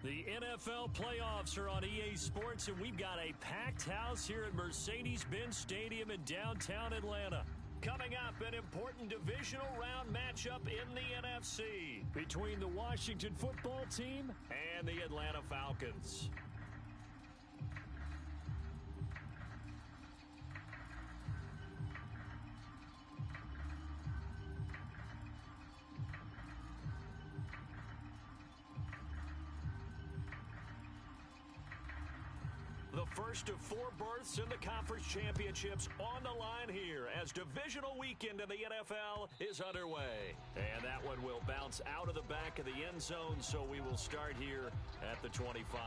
The NFL playoffs are on EA Sports, and we've got a packed house here at Mercedes-Benz Stadium in downtown Atlanta. Coming up, an important divisional round matchup in the NFC between the Washington football team and the Atlanta Falcons. The first of 4 berths in the conference championships on the line here as divisional weekend in the NFL is underway. And that one will bounce out of the back of the end zone, so we will start here at the 25.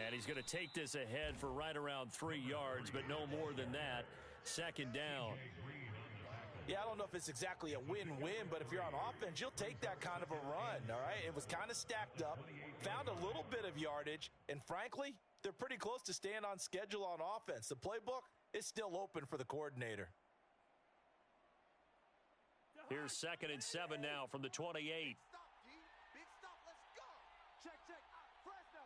And he's going to take this ahead for right around 3 yards, but no more than that. Second down. Yeah, I don't know if it's exactly a win-win, but if you're on offense, you'll take that kind of a run, all right? It was kind of stacked up, found a little bit of yardage, and frankly, they're pretty close to staying on schedule on offense. The playbook is still open for the coordinator. Here's 2nd and 7 now from the 28. Big stop, D. Big stop. Let's go. Check, check. Fresno.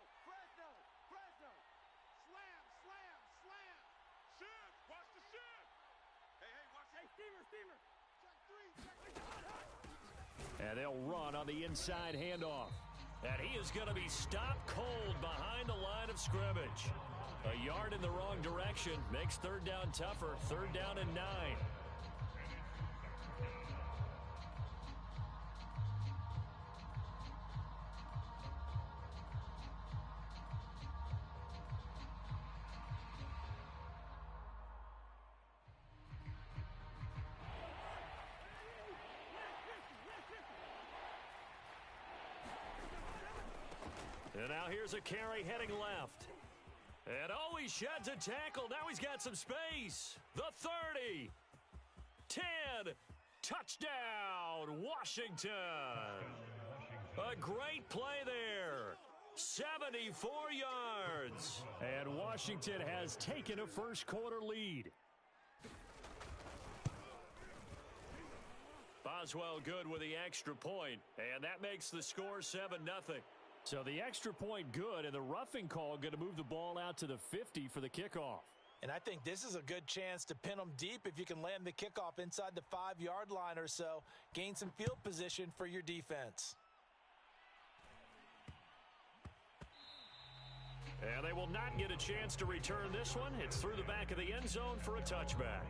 Slam. Shift. Watch the shift. Hey, watch it. Hey, steamer. Check 3. And they'll run on the inside handoff. And he is going to be stopped cold behind the line of scrimmage. A yard in the wrong direction makes third down tougher. 3rd down and 9. And now here's a carry heading left. And he sheds a tackle. Now he's got some space. The 30. 10. Touchdown, Washington. A great play there. 74 yards. And Washington has taken a first quarter lead. Boswell good with the extra point. And that makes the score 7-0. So the extra point good, and the roughing call going to move the ball out to the 50 for the kickoff. And I think this is a good chance to pin them deep if you can land the kickoff inside the 5-yard line or so. Gain some field position for your defense. And they will not get a chance to return this one. It's through the back of the end zone for a touchback.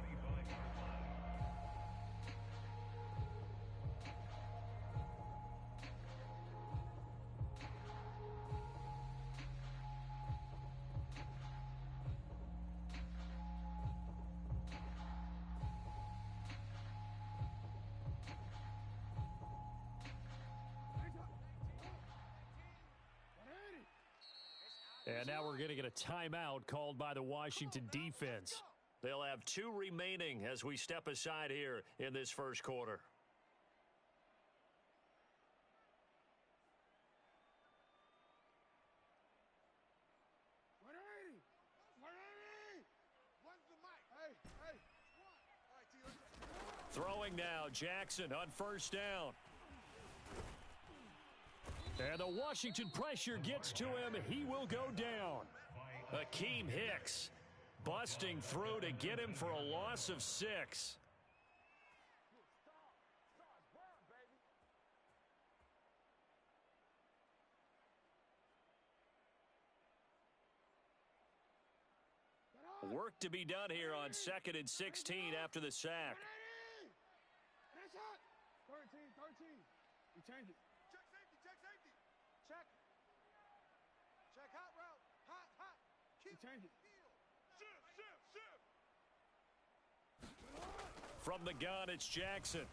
And now we're going to get a timeout called by the Washington defense. They'll have 2 remaining as we step aside here in this first quarter. Throwing now, Jackson on first down. And the Washington pressure gets to him. He will go down. Akeem Hicks busting through to get him for a loss of 6. Work to be done here on 2nd and 16 after the sack. 13. We change it. Check safety. Check From the gun, it's Jackson.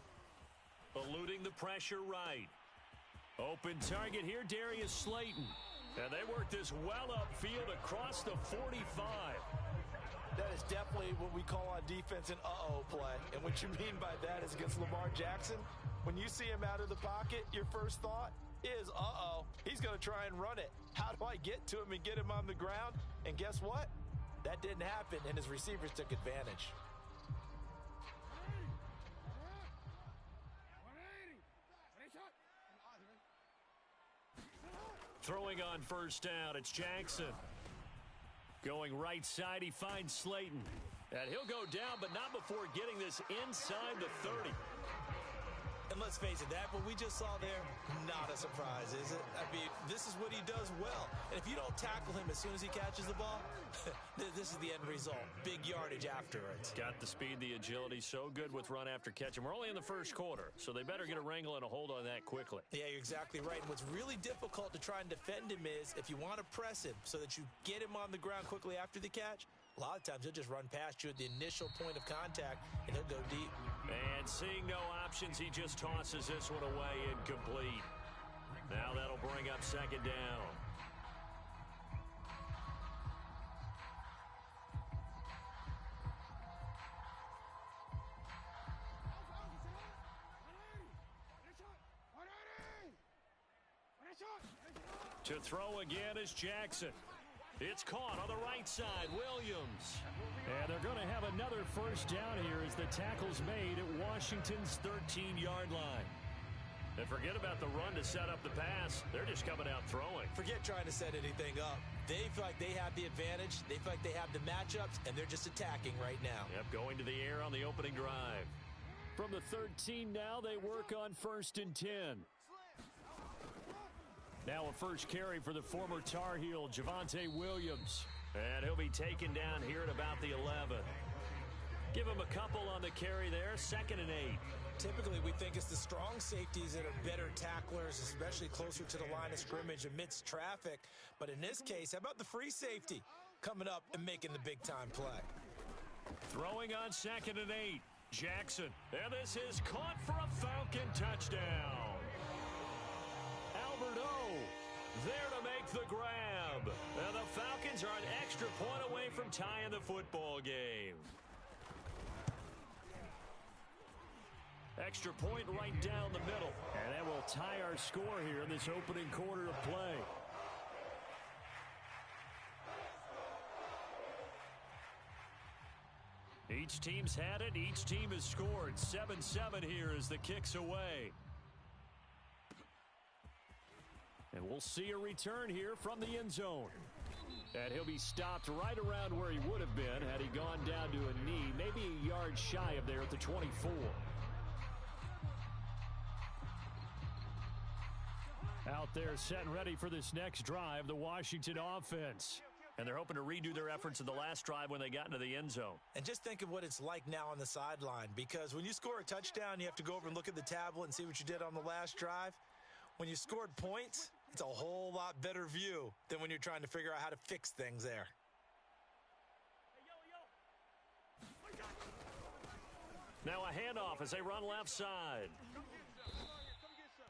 Eluding the pressure right. Open target here, Darius Slayton. And they work this well upfield across the 45. That is definitely what we call on defense an uh-oh play. And what you mean by that is against Lamar Jackson, when you see him out of the pocket, your first thought is, uh-oh, he's going to try and run it. How do I get to him and get him on the ground? And guess what? That didn't happen, and his receivers took advantage. Throwing on first down, it's Jackson. Going right side, he finds Slayton. And he'll go down, but not before getting this inside the 30. And let's face it, that what we just saw there, not a surprise, is it? I mean, this is what he does well. And if you don't tackle him as soon as he catches the ball, this is the end result. Big yardage afterwards. Got the speed, the agility, so good with run after catch. And we're only in the first quarter, so they better get a wrangle and a hold on that quickly. Yeah, you're exactly right. And what's really difficult to try and defend him is if you want to press him so that you get him on the ground quickly after the catch, a lot of times he'll just run past you at the initial point of contact, and he'll go deep. And seeing no options, he just tosses this one away incomplete. Now that'll bring up second down. To throw again is Jackson. It's caught on the right side, Williams. And they're going to have another first down here as the tackle's made at Washington's 13-yard line. And forget about the run to set up the pass. They're just coming out throwing. Forget trying to set anything up. They feel like they have the advantage. They feel like they have the matchups, and they're just attacking right now. Yep, going to the air on the opening drive. From the 13 now, they work on 1st and 10. Now a first carry for the former Tar Heel, Javonte Williams. And he'll be taken down here at about the 11. Give him a couple on the carry there, 2nd and 8. Typically, we think it's the strong safeties that are better tacklers, especially closer to the line of scrimmage amidst traffic. But in this case, how about the free safety coming up and making the big-time play? Throwing on 2nd and 8, Jackson. And this is caught for a Falcon touchdown. Albert O there to make the grab. And the Falcons are an extra point away from tying the football game. Extra point right down the middle. And that will tie our score here in this opening quarter of play. Each team's had it. Each team has scored. 7-7 here as the kick's away. And we'll see a return here from the end zone. And he'll be stopped right around where he would have been had he gone down to a knee, maybe a yard shy of there at the 24. Out there set and ready for this next drive, the Washington offense. And they're hoping to redo their efforts in the last drive when they got into the end zone. And just think of what it's like now on the sideline, because when you score a touchdown, you have to go over and look at the tablet and see what you did on the last drive. When you scored points, it's a whole lot better view than when you're trying to figure out how to fix things there. Now a handoff as they run left side.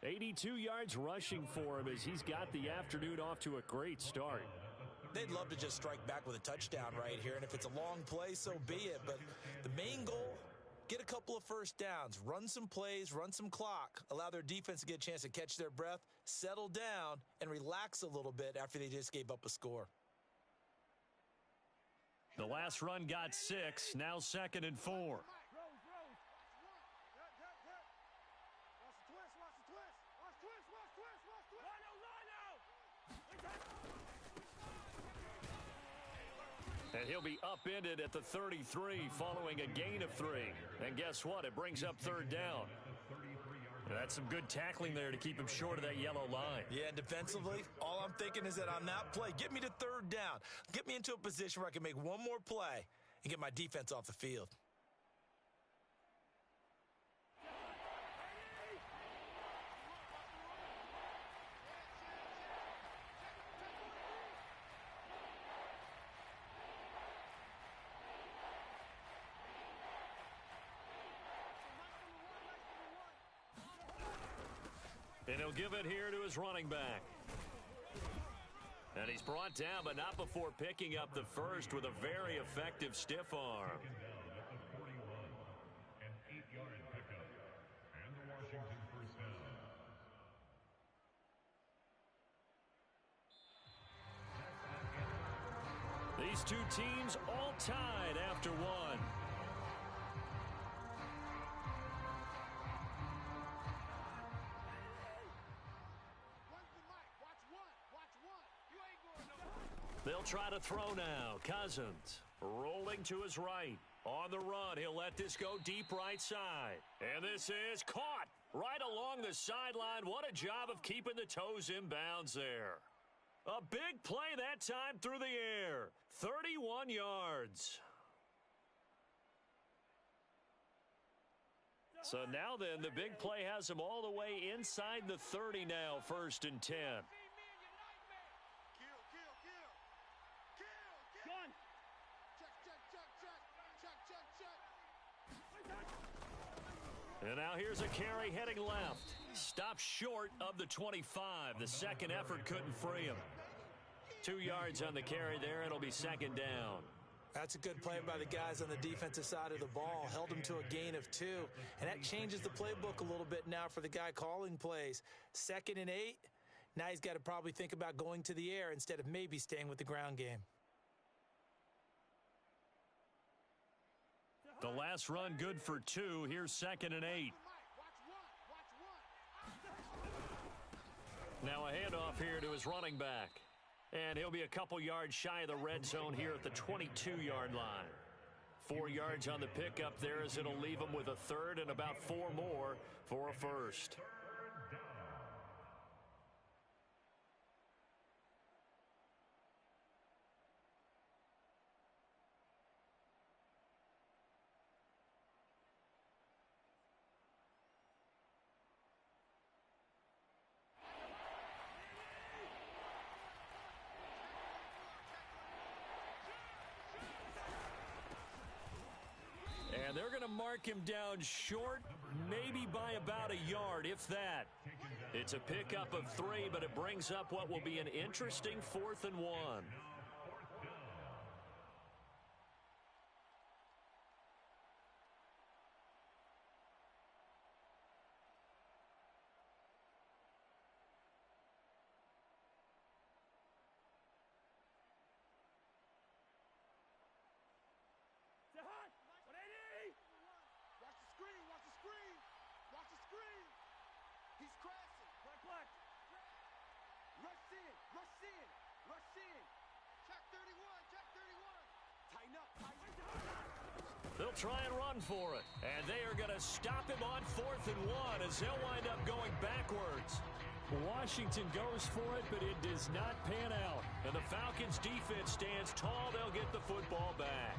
82 yards rushing for him as he's got the afternoon off to a great start. They'd love to just strike back with a touchdown right here, and if it's a long play, so be it. But the main goal, get a couple of first downs, run some plays, run some clock, allow their defense to get a chance to catch their breath, settle down, and relax a little bit after they just gave up a score. The last run got 6, now 2nd and 4. And he'll be upended at the 33 following a gain of 3. And guess what? It brings up 3rd down. And that's some good tackling there to keep him short of that yellow line. Yeah, and defensively, all I'm thinking is that on that play, get me to 3rd down. Get me into a position where I can make one more play and get my defense off the field. And he'll give it here to his running back. And he's brought down, but not before picking up the first with a very effective stiff arm. These two teams all tied after one. They'll try to throw now. Cousins rolling to his right. On the run, he'll let this go deep right side. And this is caught right along the sideline. What a job of keeping the toes in bounds there. A big play that time through the air. 31 yards. So now then, the big play has him all the way inside the 30 now, 1st and 10. And now here's a carry heading left. Stopped short of the 25. The second effort couldn't free him. 2 yards on the carry there. It'll be 2nd down. That's a good play by the guys on the defensive side of the ball. Held him to a gain of 2. And that changes the playbook a little bit now for the guy calling plays. 2nd and 8. Now he's got to probably think about going to the air instead of maybe staying with the ground game. The last run good for 2. Here's 2nd and 8. Now a handoff here to his running back. And he'll be a couple yards shy of the red zone here at the 22-yard line. 4 yards on the pickup there as it'll leave him with a 3rd and about 4 more for a 1st. And they're going to mark him down short, maybe by about a yard, if that. It's a pickup of 3, but it brings up what will be an interesting 4th and 1. They'll try and run for it. And they are going to stop him on 4th and 1 as he'll wind up going backwards. Washington goes for it, but it does not pan out. And the Falcons defense stands tall. They'll get the football back.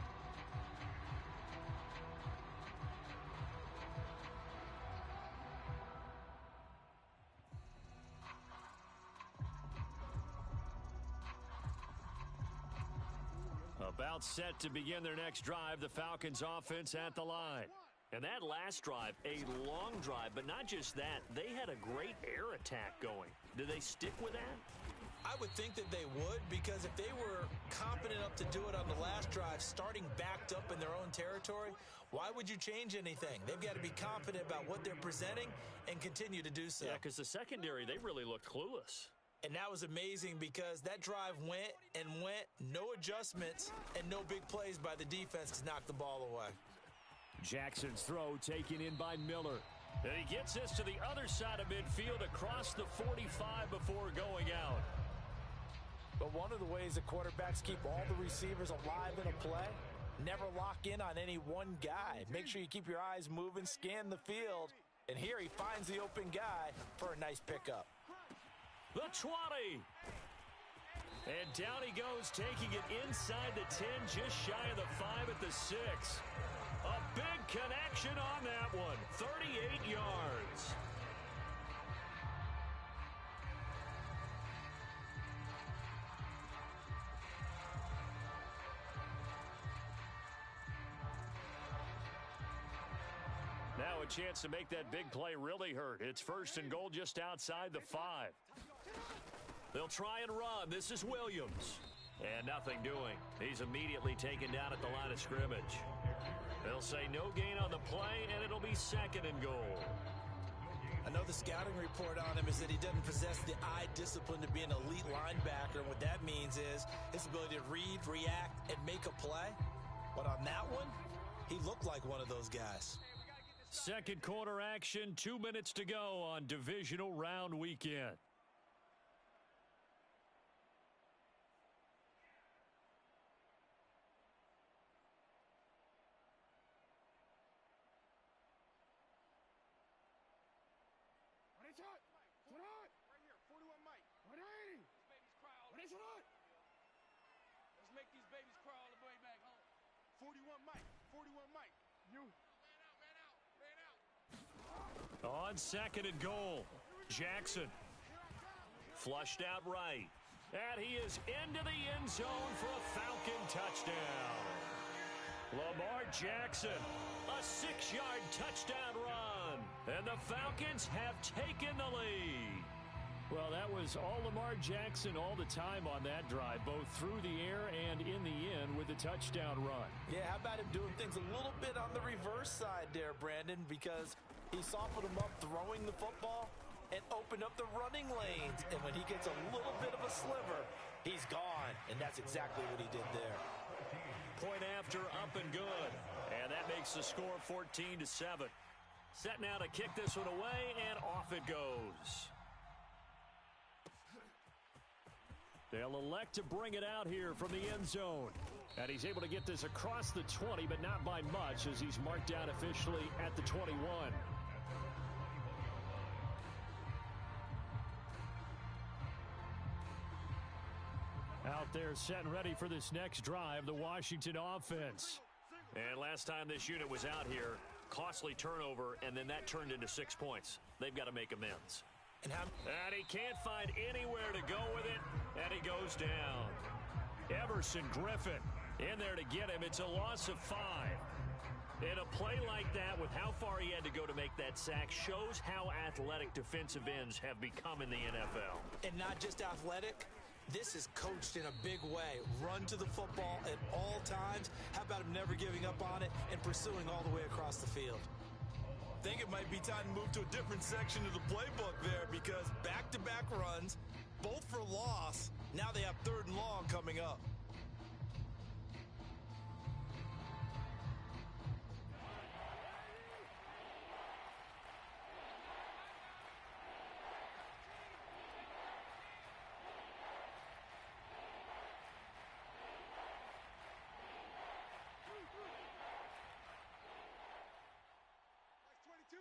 About set to begin their next drive, the Falcons offense at the line. And that last drive, a long drive, but not just that. They had a great air attack going. Do they stick with that? I would think that they would, because if they were confident enough to do it on the last drive, starting backed up in their own territory, why would you change anything? They've got to be confident about what they're presenting and continue to do so. Yeah, because the secondary, they really looked clueless. And that was amazing because that drive went and went, no adjustments, and no big plays by the defense to knock the ball away. Jackson's throw taken in by Miller. And he gets this to the other side of midfield across the 45 before going out. But one of the ways the quarterbacks keep all the receivers alive in a play, never lock in on any one guy. Make sure you keep your eyes moving, scan the field, and here he finds the open guy for a nice pickup. The 20. And down he goes, taking it inside the 10, just shy of the 5 at the 6. A big connection on that one, 38 yards. Now Now a chance to make that big play really hurt. It's 1st and goal just outside the 5. They'll try and run. This is Williams. And nothing doing. He's immediately taken down at the line of scrimmage. They'll say no gain on the play, and it'll be 2nd and goal. I know the scouting report on him is that he doesn't possess the eye discipline to be an elite linebacker. And what that means is his ability to read, react, and make a play. But on that one, he looked like one of those guys. Second quarter action, 2 minutes to go on divisional round weekend. Right here, 41 Mike. 180. These babies cry all the way. Let's make these babies cry all the way back home. 41 Mike. 41 Mike. You. Man out. On 2nd and goal, Jackson. Flushed out right. And he is into the end zone for a Falcon touchdown. Lamar Jackson, a 6-yard touchdown run. And the Falcons have taken the lead. Well, that was all Lamar Jackson all the time on that drive, both through the air and in the end with the touchdown run. Yeah, how about him doing things a little bit on the reverse side there, Brandon, because he softened him up throwing the football and opened up the running lanes. And when he gets a little bit of a sliver, he's gone. And that's exactly what he did there. Point after, up and good. And that makes the score 14-7. Set now to kick this one away, and off it goes. They'll elect to bring it out here from the end zone. And he's able to get this across the 20, but not by much, as he's marked down officially at the 21. Out there set and ready for this next drive, the Washington offense. And last time this unit was out here, costly turnover, and then that turned into 6 points. They've got to make amends. And he can't find anywhere to go with it, and he goes down. Everson Griffin in there to get him. It's a loss of 5. And a play like that, with how far he had to go to make that sack, shows how athletic defensive ends have become in the NFL. And not just athletic. This is coached in a big way. Run to the football at all times. How about him never giving up on it and pursuing all the way across the field? I think it might be time to move to a different section of the playbook there, because back-to-back runs, both for loss. Now they have 3rd and long coming up.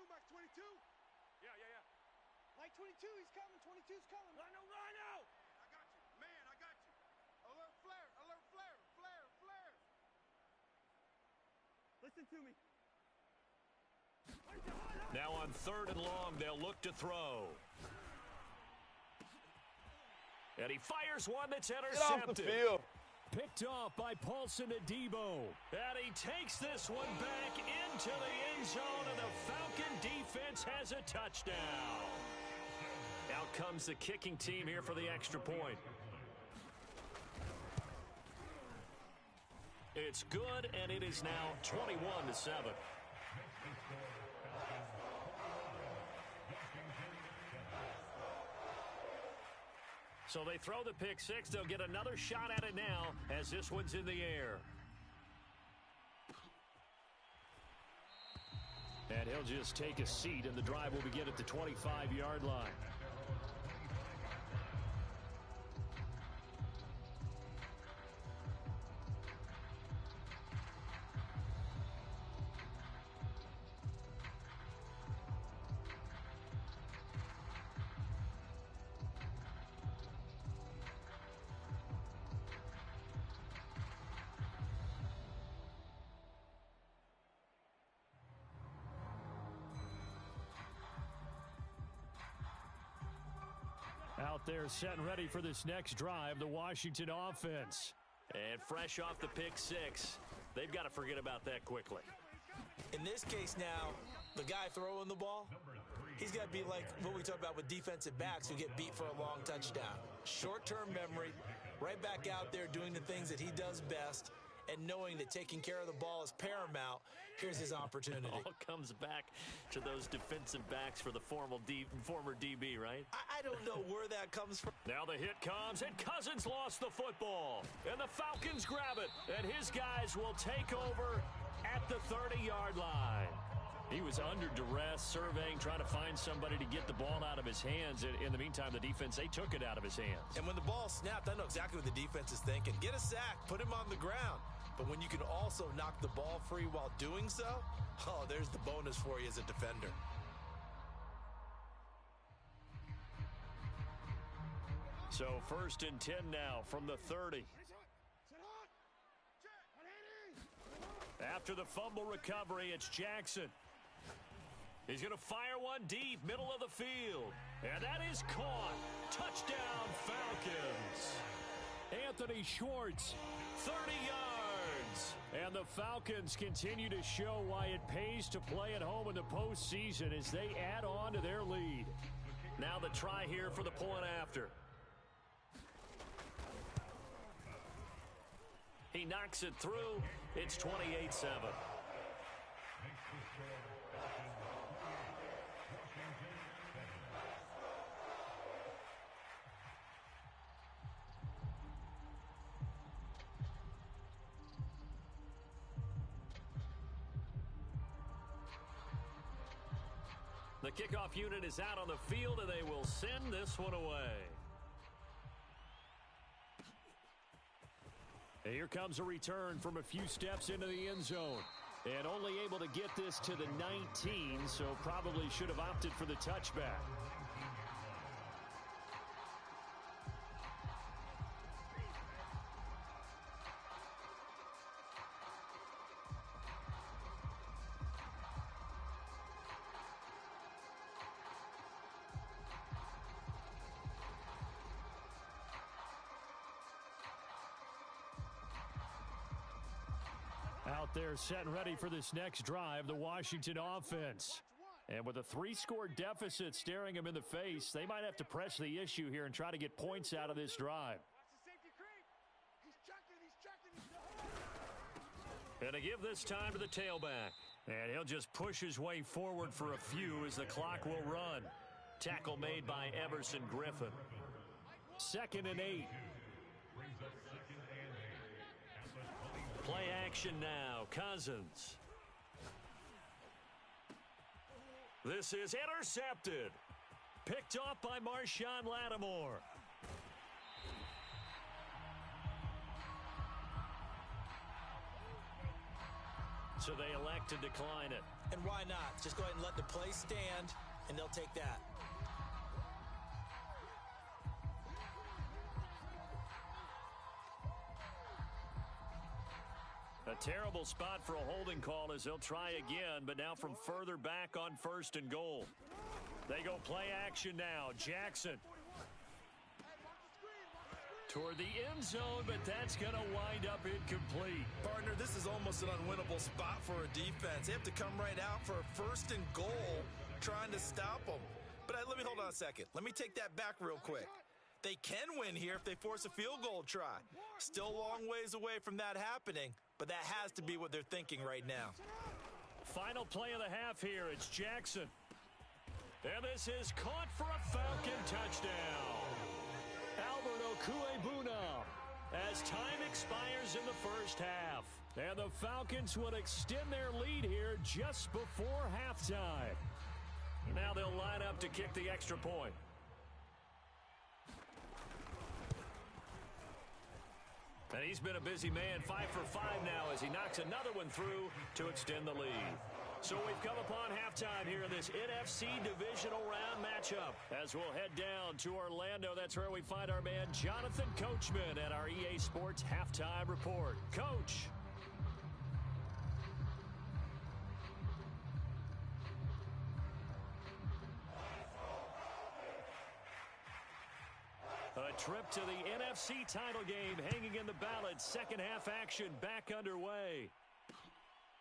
Mike 22. Yeah. Mike 22, he's coming. 22's coming. Rhino. Man, I got you. Alert flare. Listen to me. Now on 3rd and long, they'll look to throw. And he fires one that's intercepted. Get off the field. Picked off by Paulson Adebo. And he takes this one back into the end zone, and the Falcon defense has a touchdown. Out comes the kicking team here for the extra point. It's good, and it is now 21-7. So they throw the pick six. They'll get another shot at it now as this one's in the air. And he'll just take a seat, and the drive will begin at the 25-yard line. Out there set and ready for this next drive, the Washington offense. And fresh off the pick six, they've got to forget about that quickly. In this case now, The guy throwing the ball, he's got to be like what we talk about with defensive backs who get beat for a long touchdown. Short-term memory, right back out there doing the things that he does best, and knowing that taking care of the ball is paramount. Here's his opportunity. It all comes back to those defensive backs for the former DB, right? I don't know where that comes from. Now the hit comes, and Cousins lost the football. And the Falcons grab it, and his guys will take over at the 30-yard line. He was under duress, surveying, trying to find somebody to get the ball out of his hands. In the meantime, the defense, they took it out of his hands. And when the ball snapped, I know exactly what the defense is thinking. Get a sack, put him on the ground. But when you can also knock the ball free while doing so, oh, there's the bonus for you as a defender. So 1st and 10 now from the 30. After the fumble recovery, it's Jackson. He's going to fire one deep, middle of the field. And that is caught. Touchdown, Falcons. Anthony Schwartz, 30 yards. And the Falcons continue to show why it pays to play at home in the postseason as they add on to their lead. Now the try here for the point after. He knocks it through. It's 28-7. The kickoff unit is out on the field, and they will send this one away. And here comes a return from a few steps into the end zone. And only able to get this to the 19, so probably should have opted for the touchback. Out there set and ready for this next drive, the Washington offense. And with a 3-score deficit staring them in the face, they might have to press the issue here and try to get points out of this drive. And to give this time to the tailback. And he'll just push his way forward for a few as the clock will run. Tackle made by Everson Griffin. 2nd and 8. Play action now. Cousins. This is intercepted. Picked off by Marshawn Lattimore. So they elect to decline it. And why not? Just go ahead and let the play stand, and they'll take that. A terrible spot for a holding call as they'll try again, but now from further back on 1st and goal. They go play action now. Jackson. Toward the end zone, but that's going to wind up incomplete. Partner, this is almost an unwinnable spot for a defense. They have to come right out for a 1st and goal trying to stop them. But let me hold on a second. Let me take that back real quick. They can win here if they force a field goal try. Still a long ways away from that happening, but that has to be what they're thinking right now. Final play of the half here. It's Jackson. And this is caught for a Falcon touchdown. Albert Okuebuna as time expires in the first half. And the Falcons would extend their lead here just before halftime. Now they'll line up to kick the extra point. And he's been a busy man, 5 for 5 now as he knocks another one through to extend the lead. So we've come upon halftime here in this NFC Divisional Round matchup. As we'll head down to Orlando, that's where we find our man Jonathan Coachman at our EA Sports Halftime Report. Coach. A trip to the NFC title game hanging in the balance. Second half action back underway.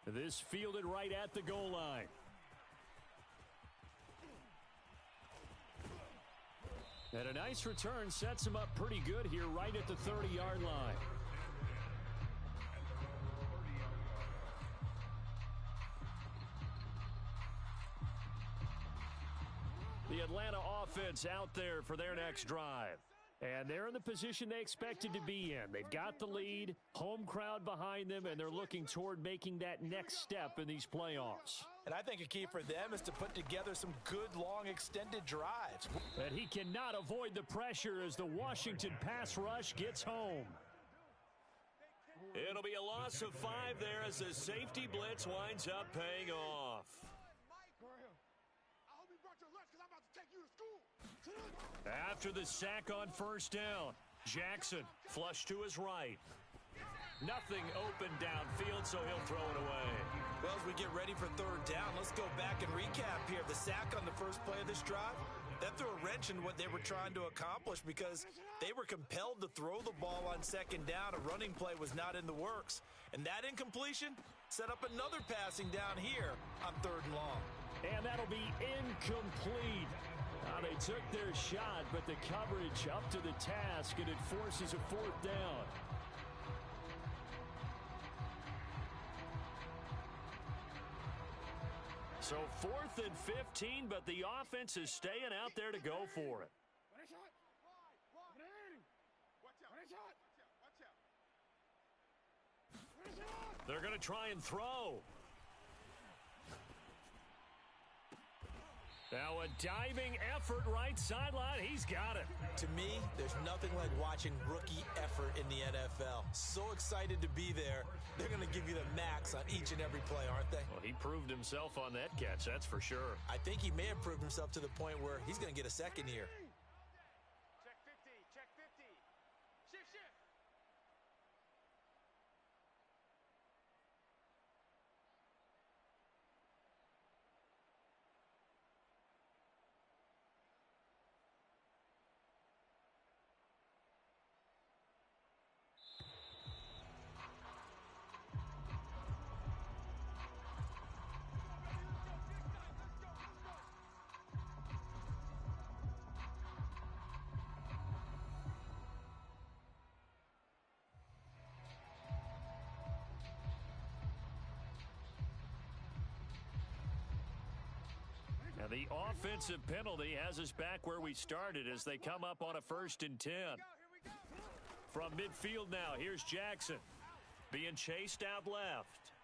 This fielded right at the goal line. And a nice return sets him up pretty good here right at the 30-yard line. The Atlanta offense out there for their next drive. And they're in the position they expected to be in. They've got the lead, home crowd behind them, and they're looking toward making that next step in these playoffs. And I think a key for them is to put together some good, long, extended drives. And he cannot avoid the pressure as the Washington pass rush gets home. It'll be a loss of 5 there as the safety blitz winds up paying off. After the sack on first down, Jackson flush to his right. Nothing open downfield, so he'll throw it away. Well, as we get ready for third down, let's go back and recap here. The sack on the first play of this drive, that threw a wrench in what they were trying to accomplish because they were compelled to throw the ball on second down. A running play was not in the works. And that incompletion set up another passing down here on third and long. And that'll be incomplete. They took their shot, but the coverage up to the task, and it forces a fourth down. So 4th and 15, but the offense is staying out there to go for it. They're going to try and throw. Now a diving effort right sideline. He's got it. To me, there's nothing like watching rookie effort in the NFL. So excited to be there. They're going to give you the max on each and every play, aren't they? Well, he proved himself on that catch, that's for sure. I think he may have proved himself to the point where he's going to get a second here. Check 50, check 50. Shift, shift. Now the offensive penalty has us back where we started as they come up on a 1st and 10. From midfield now, here's Jackson being chased out left.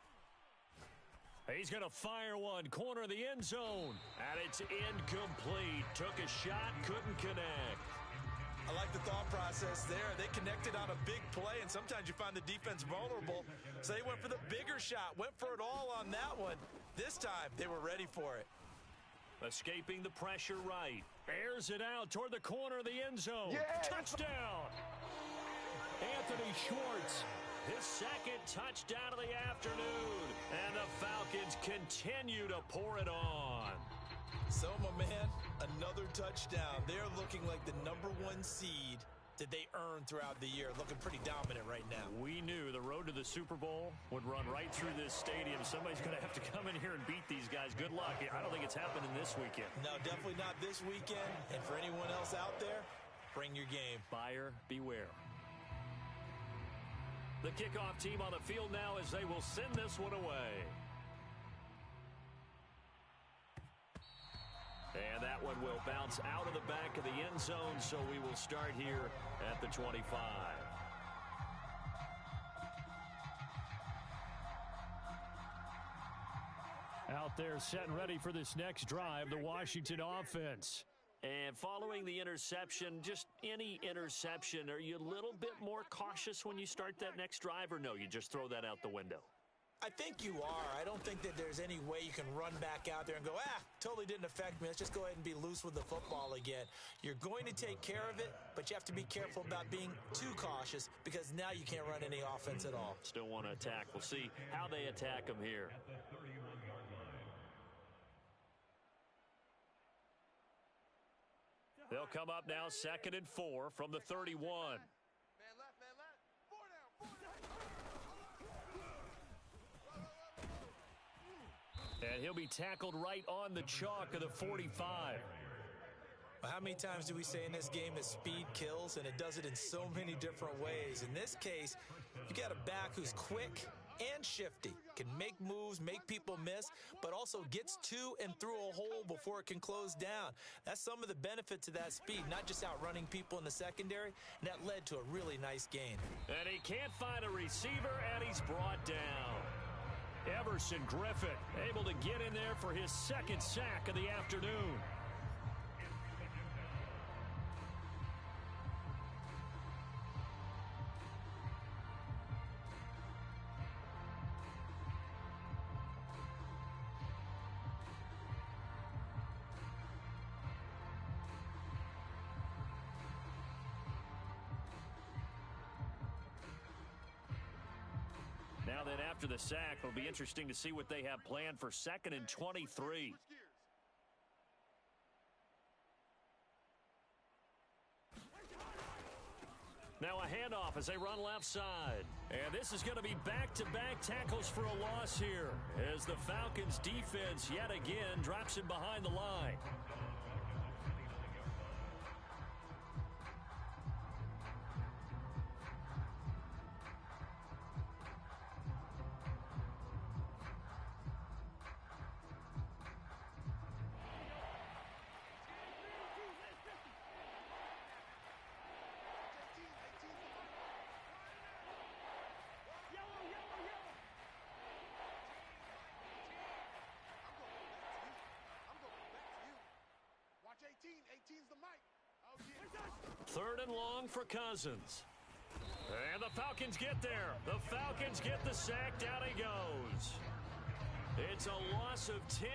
He's going to fire one, corner of the end zone, and it's incomplete. Took a shot, couldn't connect. I like the thought process there. They connected on a big play, and sometimes you find the defense vulnerable. So they went for the bigger shot, went for it all on that one. This time, they were ready for it. Escaping the pressure right. Airs it out toward the corner of the end zone. Yeah. Touchdown! Anthony Schwartz, his second touchdown of the afternoon. And the Falcons continue to pour it on. So, my man, another touchdown. They're looking like the #1 seed that they earned throughout the year. Looking pretty dominant right now. We knew the road to the Super Bowl would run right through this stadium. Somebody's going to have to come in here and beat these guys. Good luck. I don't think it's happening this weekend. No, definitely not this weekend. And for anyone else out there, bring your game. Buyer beware. The kickoff team on the field now as they will send this one away. And that one will bounce out of the back of the end zone, so we will start here at the 25. Out there set and ready for this next drive, the Washington offense. And following the interception, just any interception, are you a little bit more cautious when you start that next drive, or no, you just throw that out the window? I think you are. I don't think that there's any way you can run back out there and go, totally didn't affect me. Let's just go ahead and be loose with the football again. You're going to take care of it, but you have to be careful about being too cautious because now you can't run any offense at all. Still want to attack. We'll see how they attack them here. They'll come up now 2nd and 4 from the 31. Man left, man left. Four down, four down. And he'll be tackled right on the chalk of the 45. Well, how many times do we say in this game that speed kills, and it does it in so many different ways? In this case, you got a back who's quick and shifty, can make moves, make people miss, but also gets to and through a hole before it can close down. That's some of the benefits of that speed, not just outrunning people in the secondary, and that led to a really nice gain. And he can't find a receiver, and he's brought down. Everson Griffith able to get in there for his second sack of the afternoon. Now then, after the sack, it'll be interesting to see what they have planned for 2nd and 23. Now a handoff as they run left side. And this is going to be back-to-back tackles for a loss here as the Falcons defense yet again drops him behind the line. Third and long for Cousins. And the Falcons get there. The Falcons get the sack. Down he goes. It's a loss of 10.